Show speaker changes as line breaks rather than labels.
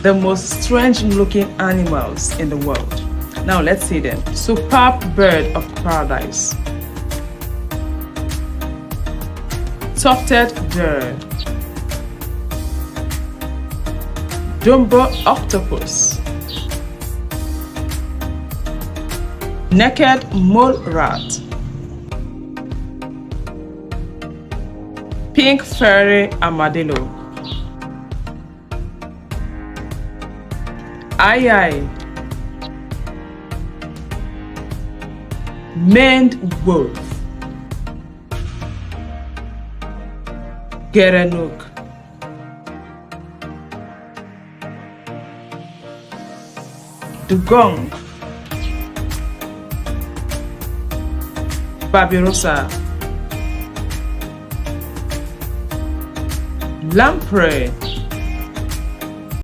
the most strange looking animals in the world. Now let's see them. Superb bird of paradise. Tufted bird. Dumbo octopus. Naked mole rat. Pink fairy armadillo. Aye. Maned wolf. Gerenuk. Dugong. Babirusa. Lamprey.